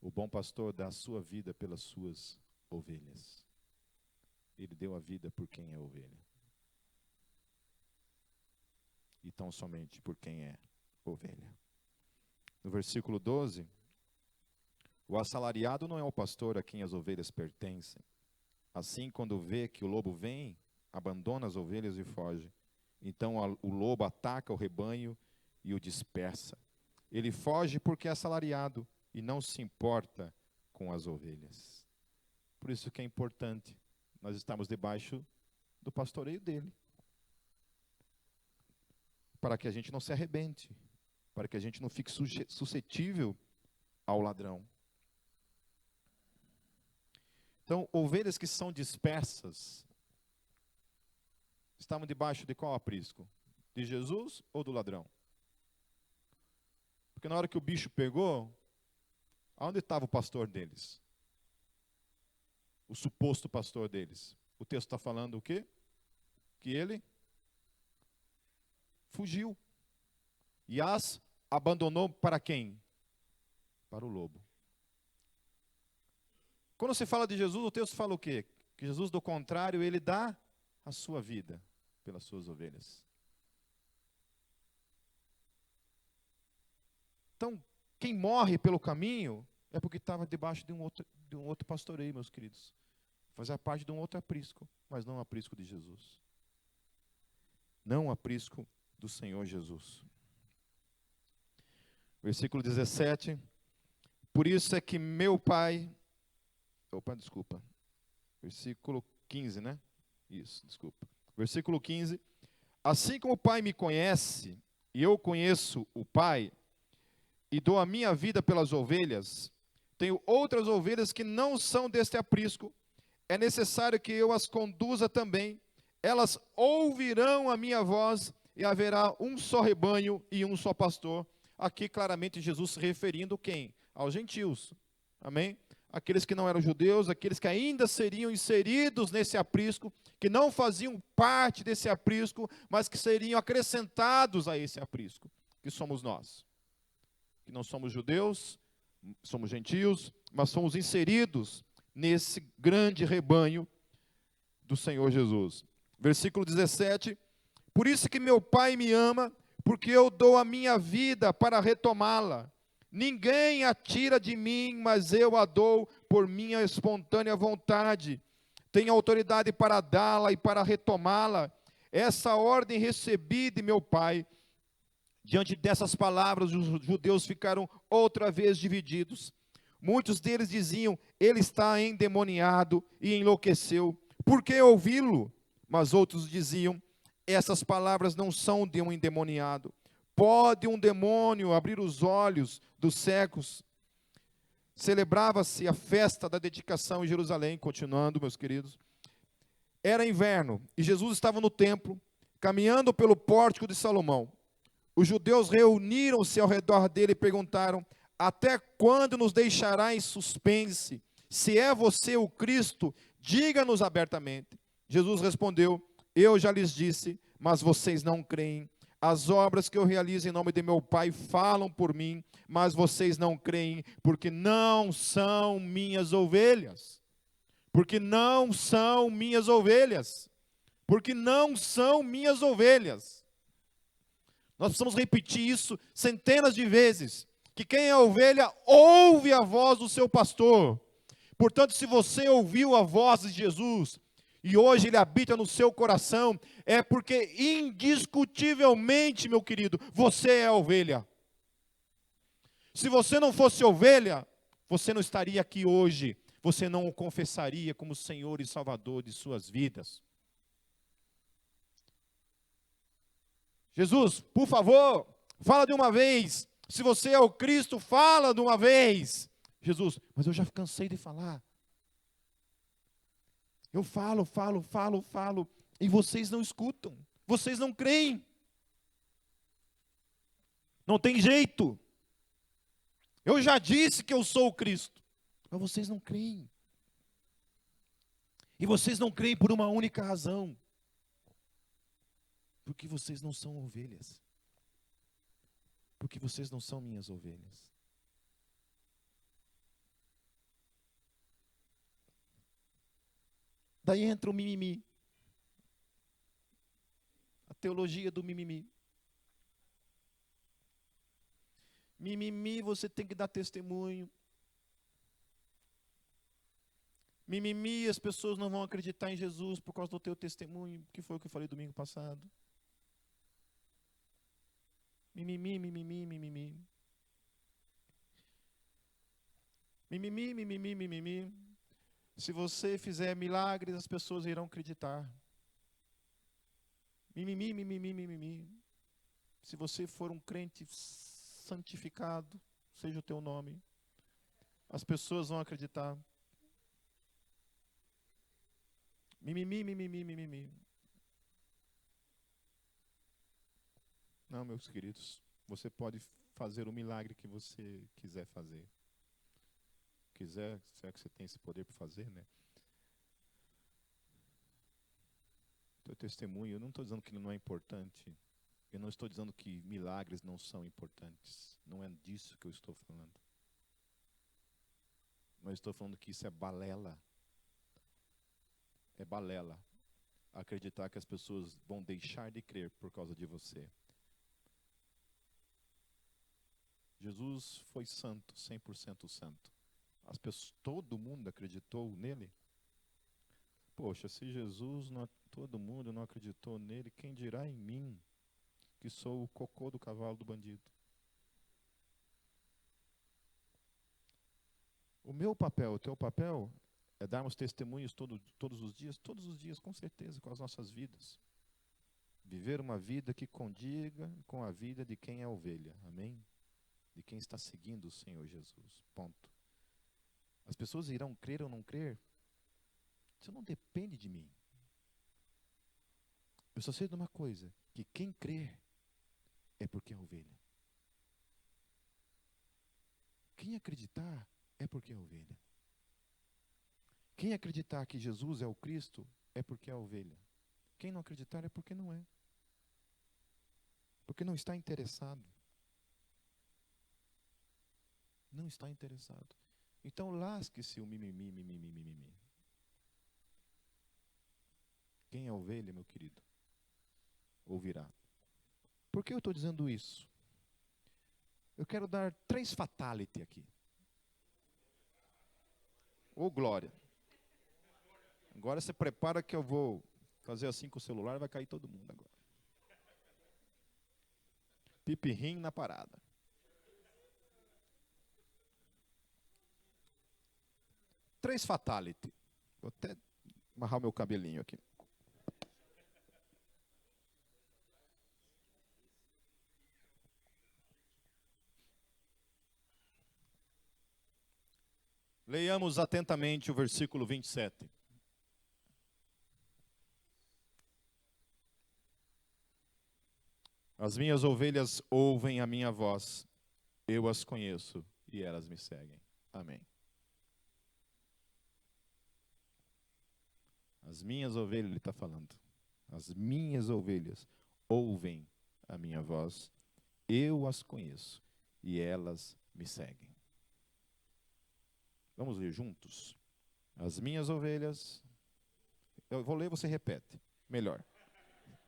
O bom pastor dá a sua vida pelas suas ovelhas. Ele deu a vida por quem é ovelha. E tão somente por quem é ovelha. No versículo 12, o assalariado não é o pastor a quem as ovelhas pertencem. Assim, quando vê que o lobo vem, abandona as ovelhas e foge. Então o lobo ataca o rebanho e o dispersa. Ele foge porque é assalariado e não se importa com as ovelhas. Por isso que é importante nós estamos debaixo do pastoreio dele. Para que a gente não se arrebente, para que a gente não fique suscetível ao ladrão. Então, ovelhas que são dispersas, estavam debaixo de qual aprisco? De Jesus ou do ladrão? Porque na hora que o bicho pegou, aonde estava o pastor deles? O suposto pastor deles. O texto está falando o quê? Que ele fugiu. E as abandonou para quem? Para o lobo. Quando se fala de Jesus, o texto fala o quê? Que Jesus, do contrário, ele dá a sua vida pelas suas ovelhas. Então, quem morre pelo caminho é porque estava debaixo de um outro pastoreio, meus queridos. Fazia parte de um outro aprisco, mas não o aprisco de Jesus. Não o aprisco do Senhor Jesus. Versículo 17. Por isso é que meu Pai... Versículo 15, né? Isso, desculpa. Versículo 15. Assim como o Pai me conhece, e eu conheço o Pai, e dou a minha vida pelas ovelhas, tenho outras ovelhas que não são deste aprisco, é necessário que eu as conduza também. Elas ouvirão a minha voz, e haverá um só rebanho e um só pastor. Aqui claramente Jesus se referindo quem? Aos gentios. Amém? Aqueles que não eram judeus, aqueles que ainda seriam inseridos nesse aprisco, que não faziam parte desse aprisco, mas que seriam acrescentados a esse aprisco, que somos nós. Que não somos judeus, somos gentios, mas somos inseridos nesse grande rebanho do Senhor Jesus. Versículo 17. Por isso que meu Pai me ama, porque eu dou a minha vida para retomá-la. Ninguém a tira de mim, mas eu a dou por minha espontânea vontade. Tenho autoridade para dá-la e para retomá-la. Essa ordem recebi de meu Pai. Diante dessas palavras, os judeus ficaram outra vez divididos. Muitos deles diziam, ele está endemoniado e enlouqueceu. Por que ouvi-lo? Mas outros diziam, essas palavras não são de um endemoniado. Pode um demônio abrir os olhos dos cegos? Celebrava-se a festa da dedicação em Jerusalém, continuando, meus queridos. Era inverno e Jesus estava no templo, caminhando pelo pórtico de Salomão. Os judeus reuniram-se ao redor dele e perguntaram, até quando nos deixará em suspense? Se é você o Cristo, diga-nos abertamente. Jesus respondeu, eu já lhes disse, mas vocês não creem. As obras que eu realizo em nome de meu Pai falam por mim, mas vocês não creem, porque não são minhas ovelhas. Porque não são minhas ovelhas. Porque não são minhas ovelhas. Nós precisamos repetir isso centenas de vezes. Que quem é ovelha ouve a voz do seu pastor. Portanto, se você ouviu a voz de Jesus e hoje ele habita no seu coração, é porque indiscutivelmente, meu querido, você é ovelha. Se você não fosse ovelha, você não estaria aqui hoje. Você não o confessaria como Senhor e Salvador de suas vidas. Jesus, por favor, fala de uma vez. Se você é o Cristo, fala de uma vez. Jesus, mas eu já cansei de falar. Eu falo, falo, falo, falo, e vocês não escutam. Vocês não creem. Não tem jeito. Eu já disse que eu sou o Cristo, mas vocês não creem. E vocês não creem por uma única razão. Porque vocês não são ovelhas. Porque vocês não são minhas ovelhas. Daí entra o mimimi. A teologia do mimimi. Mimimi, você tem que dar testemunho. Mimimi, as pessoas não vão acreditar em Jesus por causa do teu testemunho, que foi o que eu falei domingo passado. Mimimi, mimimi, mimimi. Mimimi, mimimi, mimimi. Se você fizer milagres, as pessoas irão acreditar. Mimimi, mimimi, mimimi. Se você for um crente santificado, seja o teu nome, as pessoas vão acreditar. Mimimi, mimimi, mimimi. Não, meus queridos, você pode fazer o milagre que você quiser fazer. Quiser, se é que você tem esse poder para fazer, né? Teu testemunho, eu não estou dizendo que não é importante. Eu não estou dizendo que milagres não são importantes. Não é disso que eu estou falando. Mas estou falando que isso é balela. É balela. Acreditar que as pessoas vão deixar de crer por causa de você. Jesus foi santo, 100% santo. As pessoas, todo mundo acreditou nele. Poxa, se Jesus, todo mundo não acreditou nele, quem dirá em mim, que sou o cocô do cavalo do bandido? O meu papel, o teu papel, é darmos testemunhos todos os dias, com certeza, com as nossas vidas. Viver uma vida que condiga com a vida de quem é ovelha, amém? De quem está seguindo o Senhor Jesus, ponto. As pessoas irão crer ou não crer, isso não depende de mim. Eu só sei de uma coisa, que quem crer é porque é ovelha. Quem acreditar é porque é ovelha. Quem acreditar que Jesus é o Cristo é porque é ovelha. Quem não acreditar é porque não é. Porque não está interessado. Não está interessado. Então lasque-se o mimimi, mimimi, mimimi. Quem é ovelha, meu querido, ouvirá. Por que eu estou dizendo isso? Eu quero dar 3 fatality aqui. Ô glória. Agora você prepara que eu vou fazer assim com o celular, vai cair todo mundo agora. Pipirrim na parada. Três fatality. Vou até amarrar o meu cabelinho aqui. Leiamos atentamente o versículo 27. As minhas ovelhas ouvem a minha voz, eu as conheço e elas me seguem. Amém. As minhas ovelhas, ele está falando. As minhas ovelhas ouvem a minha voz, eu as conheço e elas me seguem. Vamos ler juntos? As minhas ovelhas. Eu vou ler, você repete. Melhor.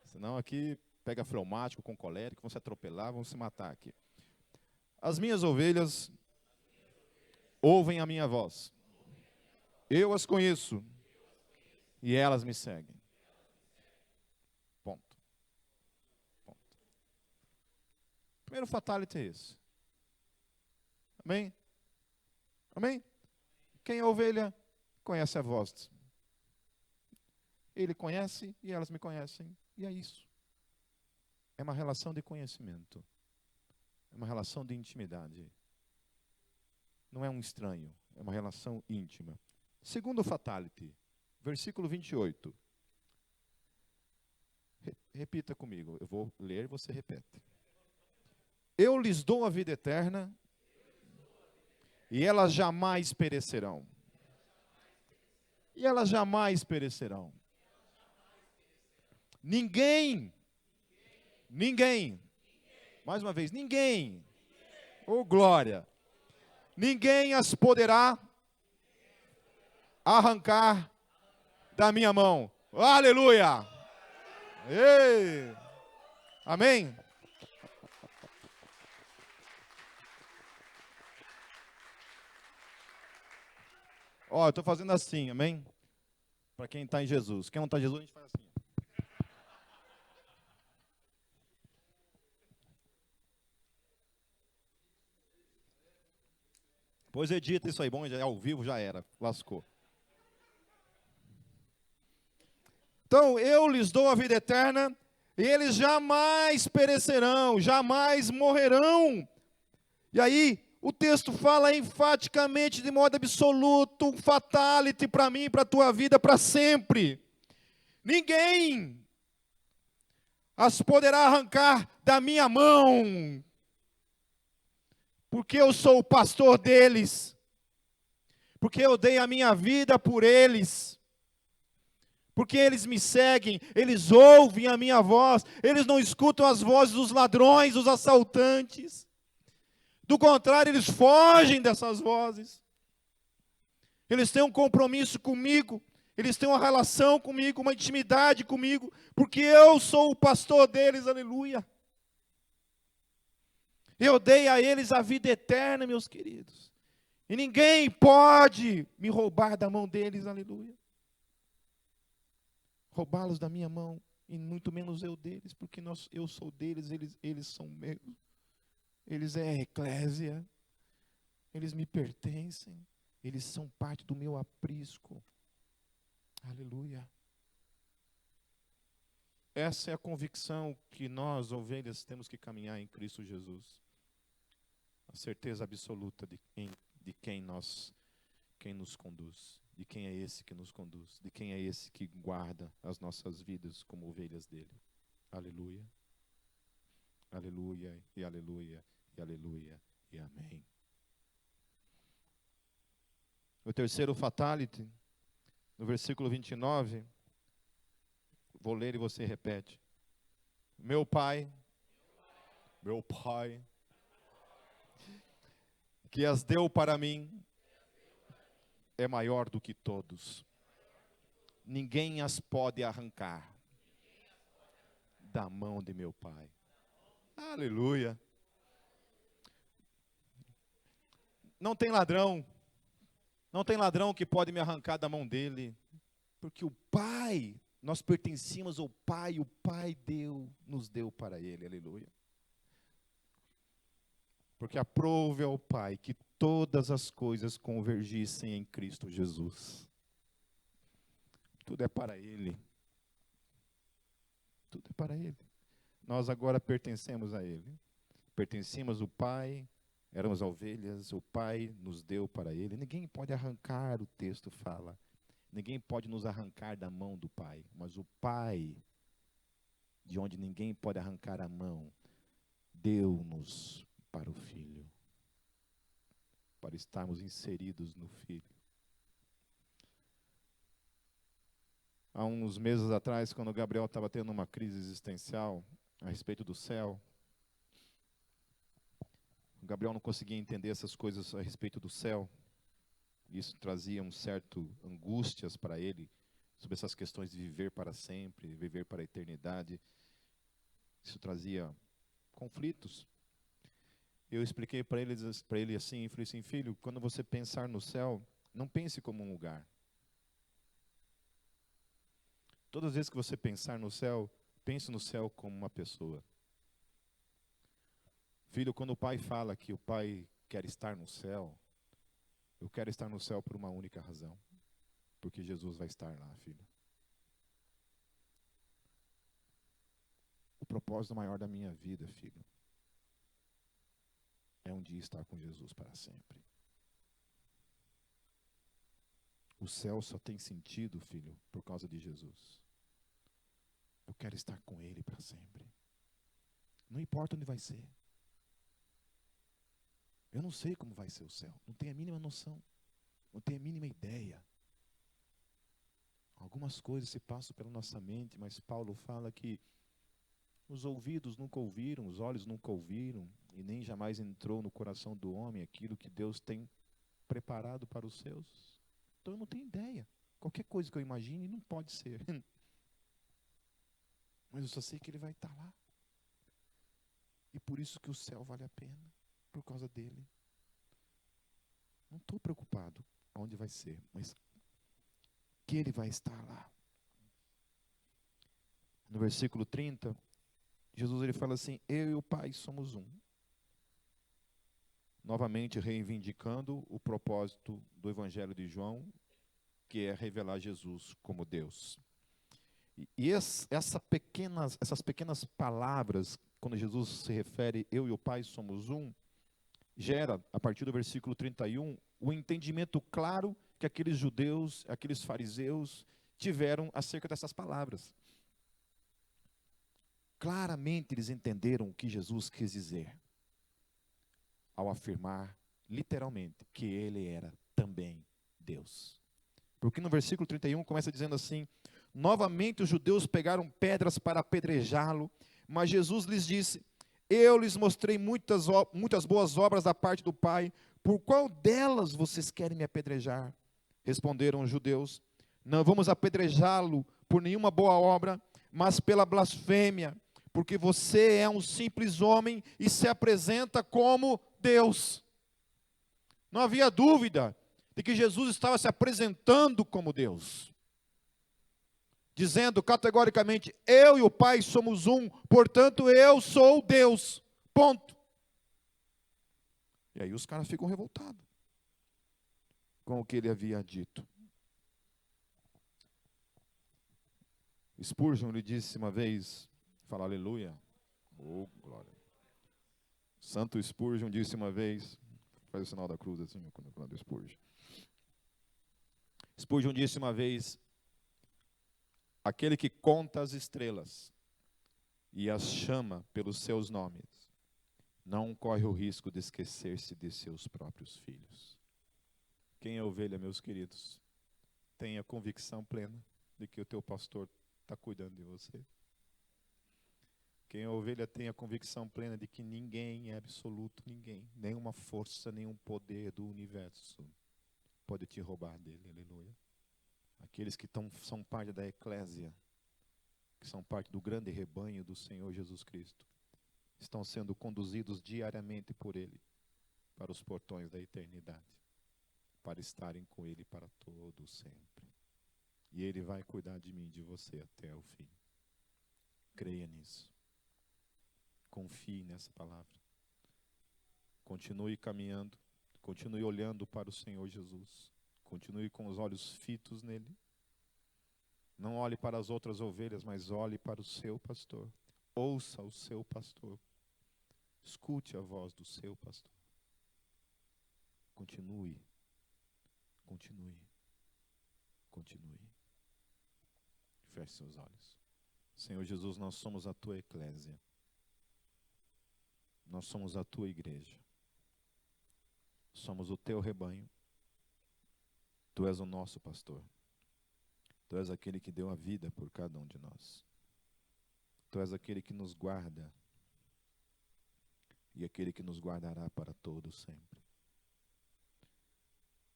Senão aqui pega fleumático com colérico, vão se atropelar, vão se matar aqui. As minhas ovelhas ouvem a minha voz. Eu as conheço e elas me seguem. Ponto. Ponto. Primeiro fatality é esse. Amém? Amém? Quem é ovelha, conhece a voz. Ele conhece e elas me conhecem. E é isso. É uma relação de conhecimento. É uma relação de intimidade. Não é um estranho. É uma relação íntima. Segundo fatality. versículo 28. Repita comigo, eu vou ler, você repete. Eu lhes dou a vida eterna, e elas jamais perecerão. E elas jamais perecerão. Ninguém, mais uma vez, ninguém, oh glória, ninguém as poderá arrancar da minha mão. Aleluia! Ei! Amém? Ó, eu estou fazendo assim, amém? Para quem está em Jesus. Quem não está em Jesus, a gente faz assim. Pois edita isso aí, bom, já é ao vivo, já era, lascou. Então, eu lhes dou a vida eterna, e eles jamais perecerão, jamais morrerão. E aí, o texto fala enfaticamente, de modo absoluto, um fatality para mim, para a tua vida, para sempre. Ninguém as poderá arrancar da minha mão, porque eu sou o pastor deles, porque eu dei a minha vida por eles, porque eles me seguem, eles ouvem a minha voz, eles não escutam as vozes dos ladrões, dos assaltantes. Do contrário, eles fogem dessas vozes. Eles têm um compromisso comigo, eles têm uma relação comigo, uma intimidade comigo, porque eu sou o pastor deles, aleluia. Eu dei a eles a vida eterna, meus queridos. E ninguém pode me roubar da mão deles, aleluia. Roubá-los da minha mão, e muito menos eu deles, porque eu sou deles, eles são meus. Eles é a eclésia, eles me pertencem, eles são parte do meu aprisco. Aleluia. Essa é a convicção que nós, ovelhas, temos que caminhar em Cristo Jesus. A certeza absoluta de quem nos conduz, de quem é esse que nos conduz, de quem é esse que guarda as nossas vidas como ovelhas dele. Aleluia. Aleluia, e aleluia, e aleluia, e amém. O terceiro fatality, no versículo 29, vou ler e você repete. Meu pai, que as deu para mim, é maior do que todos. Ninguém as pode arrancar da mão de meu pai. Aleluia. Não tem ladrão que pode me arrancar da mão dele, porque o Pai, nós pertencíamos ao Pai, o Pai nos deu para ele, aleluia. Porque aprove ao Pai que todas as coisas convergissem em Cristo Jesus. Tudo é para ele. Tudo é para ele. Nós agora pertencemos a ele. Pertencíamos ao Pai, éramos ovelhas, o Pai nos deu para ele. Ninguém pode arrancar, o texto fala. Ninguém pode nos arrancar da mão do Pai. Mas o Pai, de onde ninguém pode arrancar a mão, deu-nos para o Filho. Para estarmos inseridos no Filho. Há uns meses atrás, quando o Gabriel estava tendo uma crise existencial a respeito do céu, o Gabriel não conseguia entender essas coisas a respeito do céu. Isso trazia um certo angústias para ele, sobre essas questões de viver para sempre, viver para a eternidade. Isso trazia conflitos. Eu expliquei para ele assim, falei assim, filho, quando você pensar no céu, não pense como um lugar. Todas as vezes que você pensar no céu, pense no céu como uma pessoa. Filho, quando o pai fala que o pai quer estar no céu, eu quero estar no céu por uma única razão. Porque Jesus vai estar lá, filho. O propósito maior da minha vida, filho, é um dia estar com Jesus para sempre. O céu só tem sentido, filho, por causa de Jesus. Eu quero estar com Ele para sempre. Não importa onde vai ser. Eu não sei como vai ser o céu. Não tenho a mínima noção. Não tenho a mínima ideia. Algumas coisas se passam pela nossa mente, mas Paulo fala que os ouvidos nunca ouviram, os olhos nunca ouviram, e nem jamais entrou no coração do homem aquilo que Deus tem preparado para os seus. Então eu não tenho ideia. Qualquer coisa que eu imagine não pode ser. Mas eu só sei que Ele vai estar lá. E por isso que o céu vale a pena, por causa dele. Não estou preocupado aonde vai ser, mas que Ele vai estar lá. No versículo 30, Jesus ele fala assim: eu e o Pai somos um. Novamente reivindicando o propósito do Evangelho de João, que é revelar Jesus como Deus. E essas pequenas palavras, quando Jesus se refere, eu e o Pai somos um, gera, a partir do versículo 31, o entendimento claro que aqueles judeus, aqueles fariseus, tiveram acerca dessas palavras. Claramente eles entenderam o que Jesus quis dizer, ao afirmar, literalmente, que Ele era também Deus. Porque no versículo 31 começa dizendo assim: novamente os judeus pegaram pedras para apedrejá-lo, mas Jesus lhes disse: eu lhes mostrei muitas boas obras da parte do Pai, por qual delas vocês querem me apedrejar? Responderam os judeus: não vamos apedrejá-lo por nenhuma boa obra, mas pela blasfêmia, porque você é um simples homem e se apresenta como Deus. Não havia dúvida de que Jesus estava se apresentando como Deus, dizendo categoricamente: eu e o Pai somos um, portanto eu sou Deus, ponto. E aí os caras ficam revoltados com o que ele havia dito. Spurgeon lhe disse uma vez, fala aleluia, oh glória. Santo Spurgeon disse uma vez, faz o sinal da cruz assim, quando Spurgeon. Spurgeon disse uma vez: aquele que conta as estrelas e as chama pelos seus nomes, não corre o risco de esquecer-se de seus próprios filhos. Quem é ovelha, meus queridos, tenha convicção plena de que o teu pastor está cuidando de você. Quem é ovelha tem a convicção plena de que ninguém é absoluto, ninguém, nenhuma força, nenhum poder do universo pode te roubar dele, aleluia. Aqueles que são parte da eclésia, que são parte do grande rebanho do Senhor Jesus Cristo, estão sendo conduzidos diariamente por Ele para os portões da eternidade, para estarem com Ele para todo sempre. E Ele vai cuidar de mim e de você até o fim. Creia nisso. Confie nessa palavra. Continue caminhando, continue olhando para o Senhor Jesus. Continue com os olhos fitos nele. Não olhe para as outras ovelhas, mas olhe para o seu pastor. Ouça o seu pastor. Escute a voz do seu pastor. Continue. Continue. Continue. Feche seus olhos. Senhor Jesus, nós somos a tua eclésia. Nós somos a tua igreja. Somos o teu rebanho. Tu és o nosso pastor. Tu és aquele que deu a vida por cada um de nós. Tu és aquele que nos guarda e aquele que nos guardará para todo sempre.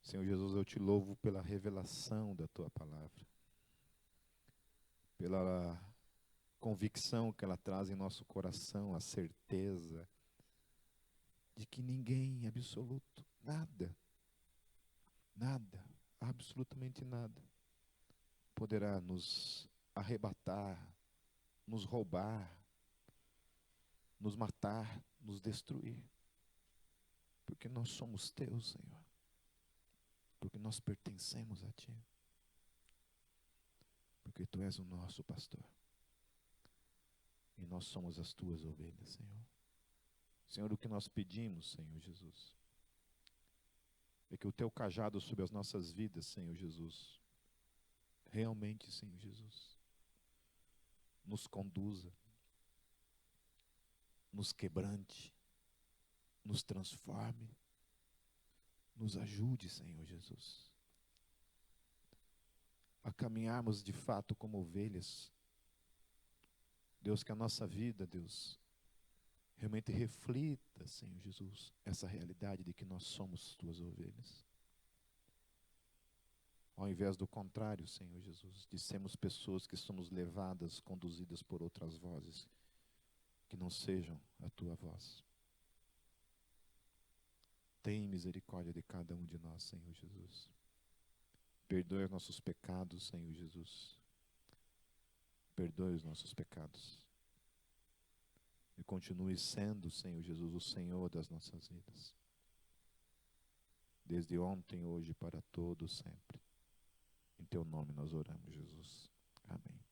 Senhor Jesus, eu te louvo pela revelação da tua palavra, pela convicção que ela traz em nosso coração, a certeza de que ninguém é absoluto, nada, absolutamente nada, poderá nos arrebatar, nos roubar, nos matar, nos destruir. Porque nós somos teus, Senhor. Porque nós pertencemos a Ti. Porque Tu és o nosso pastor. E nós somos as Tuas ovelhas, Senhor. Senhor, o que nós pedimos, Senhor Jesus, é que o teu cajado sobre as nossas vidas, Senhor Jesus, realmente, Senhor Jesus, nos conduza, nos quebrante, nos transforme, nos ajude, Senhor Jesus, a caminharmos de fato como ovelhas. Deus, que a nossa vida, Deus, realmente reflita, Senhor Jesus, essa realidade de que nós somos tuas ovelhas. Ao invés do contrário, Senhor Jesus, de sermos pessoas que somos levadas, conduzidas por outras vozes, que não sejam a tua voz. Tem misericórdia de cada um de nós, Senhor Jesus. Perdoe os nossos pecados, Senhor Jesus. Perdoe os nossos pecados. E continue sendo, Senhor Jesus, o Senhor das nossas vidas. Desde ontem, hoje, para todo sempre. Em teu nome nós oramos, Jesus. Amém.